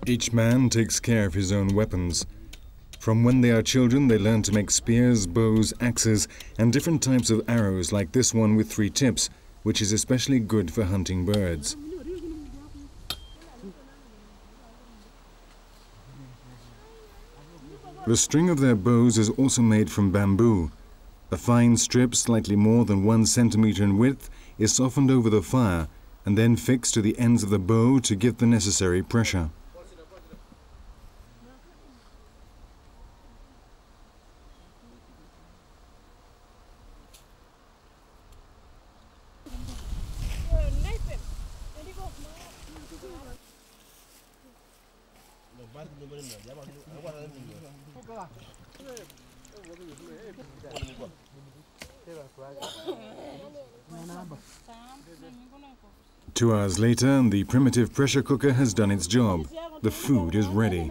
Each man takes care of his own weapons. From when they are children, they learn to make spears, bows, axes, and different types of arrows like this one with 3 tips, which is especially good for hunting birds. The string of their bows is also made from bamboo. A fine strip, slightly more than 1 centimeter in width, is softened over the fire and then fixed to the ends of the bow to give the necessary pressure. Two hours later, the primitive pressure cooker has done its job. The food is ready.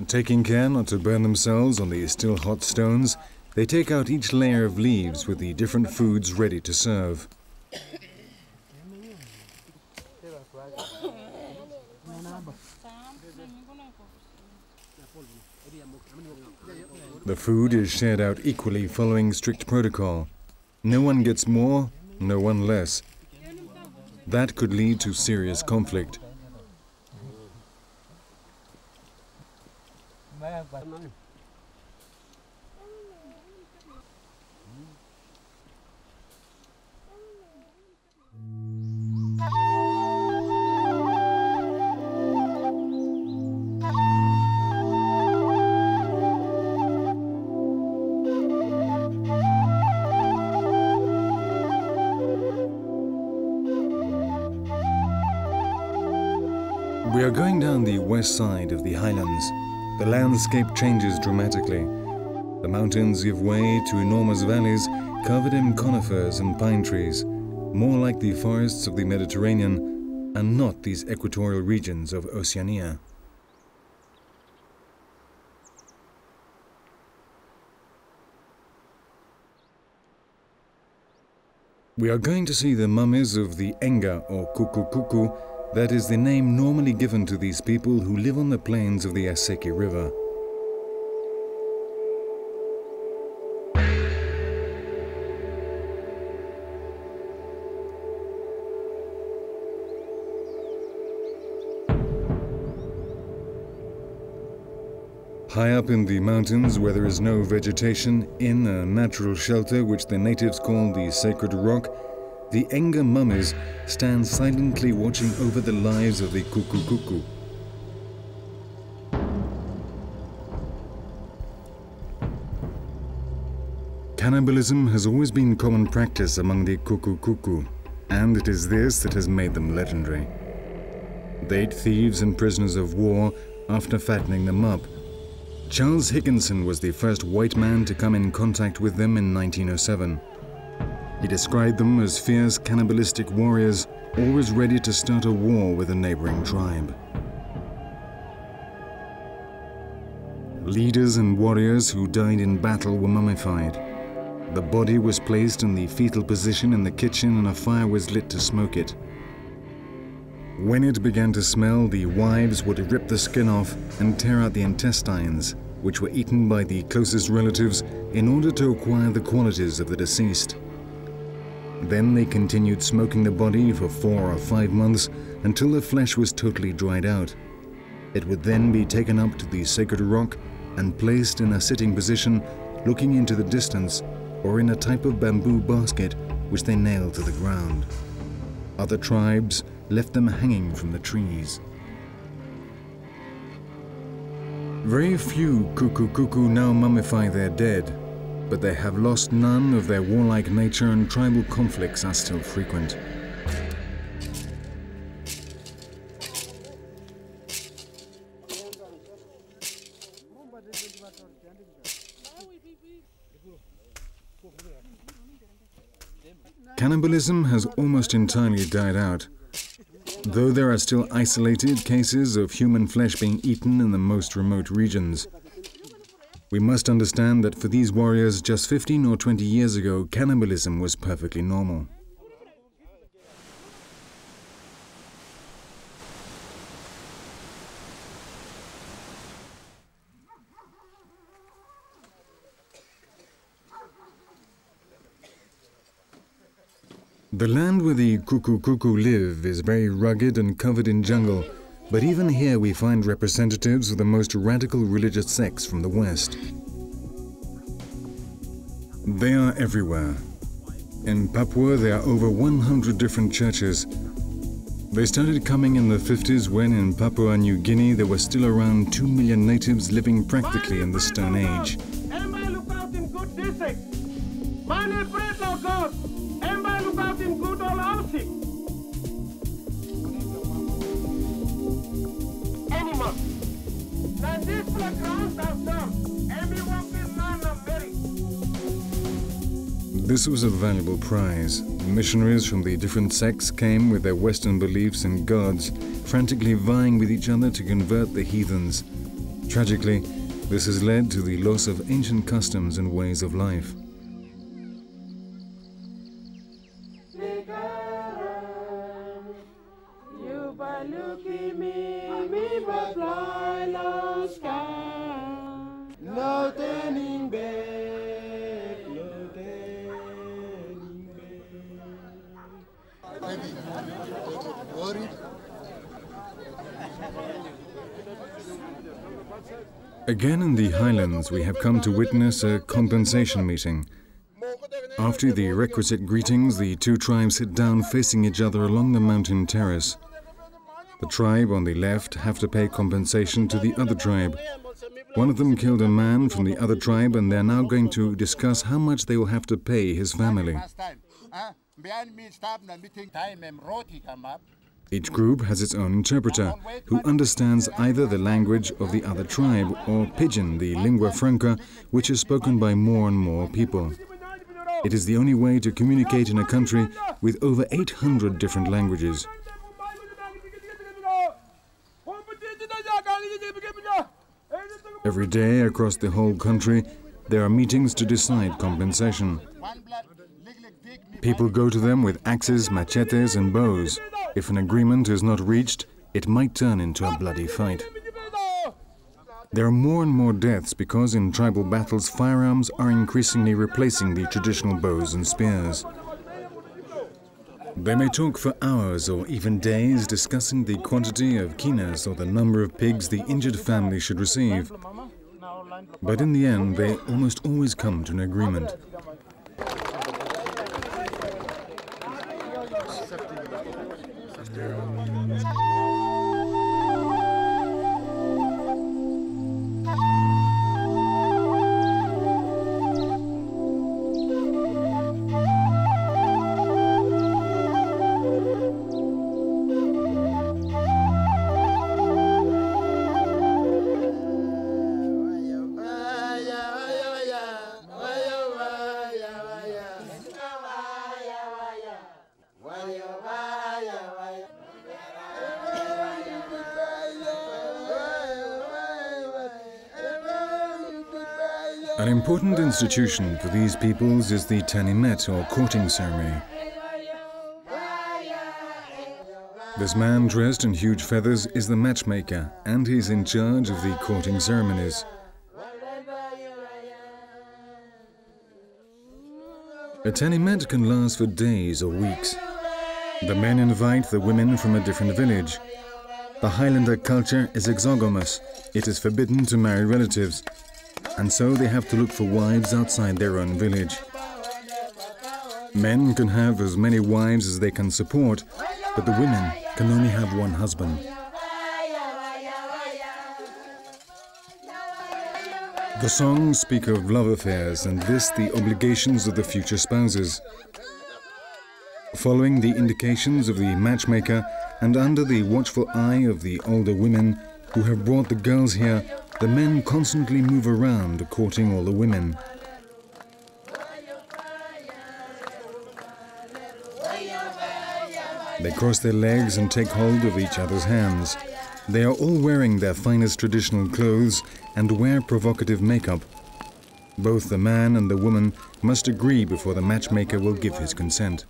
Taking care not to burn themselves on the still hot stones, they take out each layer of leaves with the different foods ready to serve. The food is shared out equally following strict protocol. No one gets more, no one less. That could lead to serious conflict. We are going down the west side of the highlands. The landscape changes dramatically. The mountains give way to enormous valleys covered in conifers and pine trees, more like the forests of the Mediterranean and not these equatorial regions of Oceania. We are going to see the mummies of the Enga or Kuku Kuku. That is the name normally given to these people who live on the plains of the Aseki River. High up in the mountains where there is no vegetation, in a natural shelter which the natives call the Sacred Rock, the Enga mummies stand silently watching over the lives of the Kuku Kuku. Cannibalism has always been common practice among the Kuku Kuku, and it is this that has made them legendary. They ate thieves and prisoners of war after fattening them up. Charles Higginson was the first white man to come in contact with them in 1907. He described them as fierce cannibalistic warriors, always ready to start a war with a neighboring tribe. Leaders and warriors who died in battle were mummified. The body was placed in the fetal position in the kitchen and a fire was lit to smoke it. When it began to smell, the wives would rip the skin off and tear out the intestines, which were eaten by the closest relatives in order to acquire the qualities of the deceased. Then they continued smoking the body for 4 or 5 months until the flesh was totally dried out. It would then be taken up to the Sacred Rock and placed in a sitting position looking into the distance or in a type of bamboo basket which they nailed to the ground. Other tribes left them hanging from the trees. Very few Kuku Kuku now mummify their dead, but they have lost none of their warlike nature and tribal conflicts are still frequent. Cannibalism has almost entirely died out. though there are still isolated cases of human flesh being eaten in the most remote regions. We must understand that for these warriors just 15 or 20 years ago, cannibalism was perfectly normal. The land where the kuku live is very rugged and covered in jungle, but even here we find representatives of the most radical religious sects from the West. They are everywhere. In Papua there are over 100 different churches. They started coming in the 50s when in Papua New Guinea there were still around 2 million natives living practically in the Stone Age. This was a valuable prize. Missionaries from the different sects came with their Western beliefs and gods, frantically vying with each other to convert the heathens. Tragically, this has led to the loss of ancient customs and ways of life. Again in the highlands, we have come to witness a compensation meeting. After the requisite greetings, the two tribes sit down facing each other along the mountain terrace. The tribe on the left have to pay compensation to the other tribe. One of them killed a man from the other tribe, and they're now going to discuss how much they will have to pay his family. Each group has its own interpreter, who understands either the language of the other tribe or Pidgin, the lingua franca, which is spoken by more and more people. It is the only way to communicate in a country with over 800 different languages. Every day across the whole country, there are meetings to decide compensation. People go to them with axes, machetes and bows. If an agreement is not reached, it might turn into a bloody fight. There are more and more deaths because in tribal battles firearms are increasingly replacing the traditional bows and spears. They may talk for hours or even days discussing the quantity of kinas or the number of pigs the injured family should receive. But in the end, they almost always come to an agreement. An important institution for these peoples is the tanimet, or courting ceremony. This man dressed in huge feathers is the matchmaker, and he's in charge of the courting ceremonies. A tanimet can last for days or weeks. The men invite the women from a different village. The Highlander culture is exogamous. It is forbidden to marry relatives, and so they have to look for wives outside their own village. Men can have as many wives as they can support, but the women can only have one husband. The songs speak of love affairs, and this the obligations of the future spouses. Following the indications of the matchmaker and under the watchful eye of the older women who have brought the girls here, the men constantly move around courting all the women. They cross their legs and take hold of each other's hands. They are all wearing their finest traditional clothes and wear provocative makeup. Both the man and the woman must agree before the matchmaker will give his consent.